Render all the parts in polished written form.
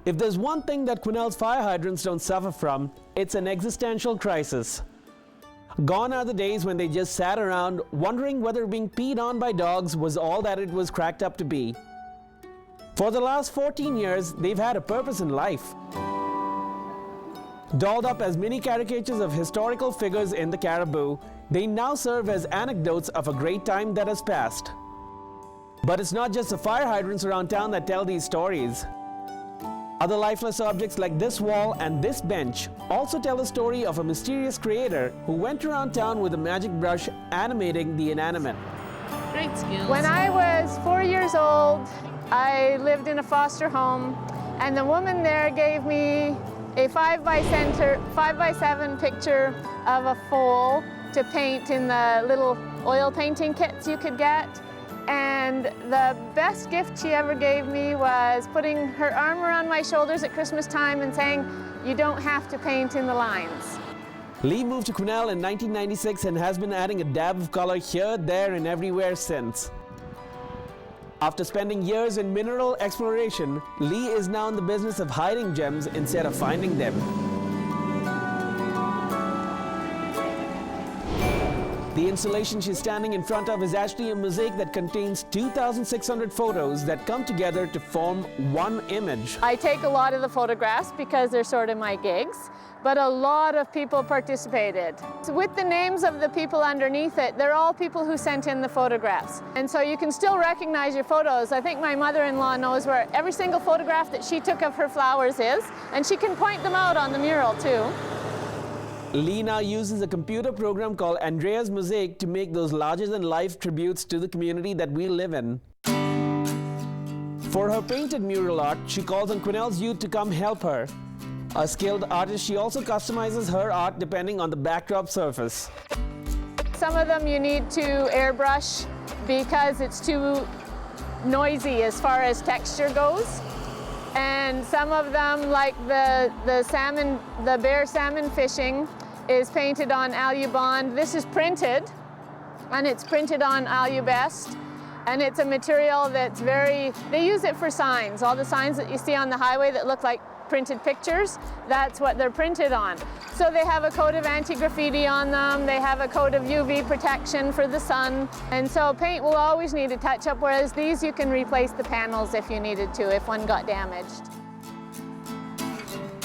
If there's one thing that Quesnel's fire hydrants don't suffer from, it's an existential crisis. Gone are the days when they just sat around wondering whether being peed on by dogs was all that it was cracked up to be. For the last 14 years, they've had a purpose in life. Dolled up as mini caricatures of historical figures in the Cariboo, they now serve as anecdotes of a great time that has passed. But it's not just the fire hydrants around town that tell these stories. Other lifeless objects like this wall and this bench also tell a story of a mysterious creator who went around town with a magic brush animating the inanimate. Great skills. When I was 4 years old, I lived in a foster home, and the woman there gave me a 5x7 picture of a foal to paint in the little oil painting kits you could get. And the best gift she ever gave me was putting her arm around my shoulders at Christmas time and saying, "You don't have to paint in the lines." Leigh moved to Quesnel in 1996 and has been adding a dab of color here, there, and everywhere since. After spending years in mineral exploration, Leigh is now in the business of hiding gems instead of finding them. The installation she's standing in front of is actually a mosaic that contains 2,600 photos that come together to form one image. I take a lot of the photographs because they're sort of my gigs, but a lot of people participated. So with the names of the people underneath it, they're all people who sent in the photographs. And so you can still recognize your photos. I think my mother-in-law knows where every single photograph that she took of her flowers is, and she can point them out on the mural too. Leigh now uses a computer program called Andrea's Mosaic to make those larger-than-life tributes to the community that we live in. For her painted mural art, she calls on Quesnel's youth to come help her. A skilled artist, she also customizes her art depending on the backdrop surface. Some of them you need to airbrush because it's too noisy as far as texture goes. And some of them, like the bear salmon fishing, is painted on Alubond. This is printed, and it's printed on Alubest, and it's a material that's they use it for signs. All the signs that you see on the highway that look like printed pictures, that's what they're printed on. So they have a coat of anti-graffiti on them, they have a coat of UV protection for the sun, and so paint will always need a touch-up, whereas these you can replace the panels if you needed to, if one got damaged.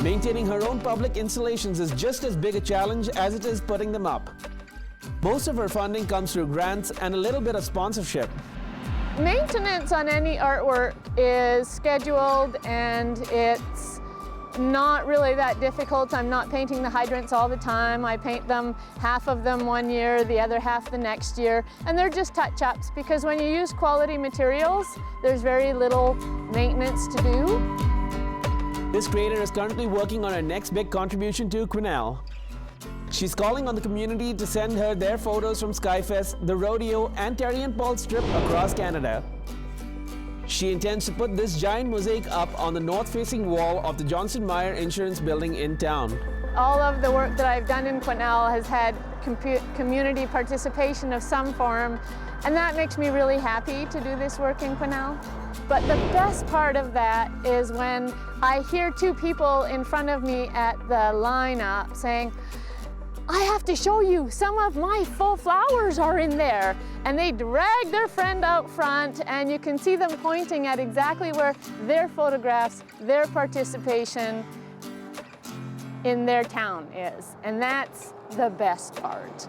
Maintaining her own public installations is just as big a challenge as it is putting them up. Most of her funding comes through grants and a little bit of sponsorship. Maintenance on any artwork is scheduled, and it's not really that difficult. I'm not painting the hydrants all the time. I paint them, half of them one year, the other half the next year, and they're just touch-ups because when you use quality materials, there's very little maintenance to do. This creator is currently working on her next big contribution to Quesnel. She's calling on the community to send her their photos from Skyfest, the rodeo, and Terry and Paul Strip across Canada. She intends to put this giant mosaic up on the north-facing wall of the Johnston Meier Insurance building in town. All of the work that I've done in Quesnel has had community participation of some form, and that makes me really happy to do this work in Quesnel. But the best part of that is when I hear two people in front of me at the lineup saying, "I have to show you, some of my full flowers are in there." And they drag their friend out front, and you can see them pointing at exactly where their photographs, their participation in their town is. And that's the best part.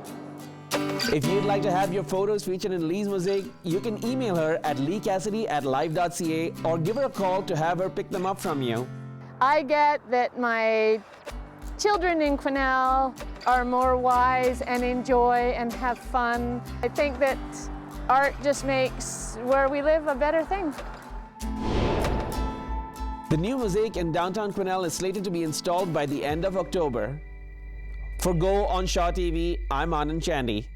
If you'd like to have your photos featured in Leigh's mosaic, you can email her at leighcassidy@live.ca or give her a call to have her pick them up from you. I get that my children in Quesnel are more wise and enjoy and have fun. I think that art just makes where we live a better thing. The new mosaic in downtown Quesnel is slated to be installed by the end of October. For Go on Shaw TV, I'm Anand Chandy.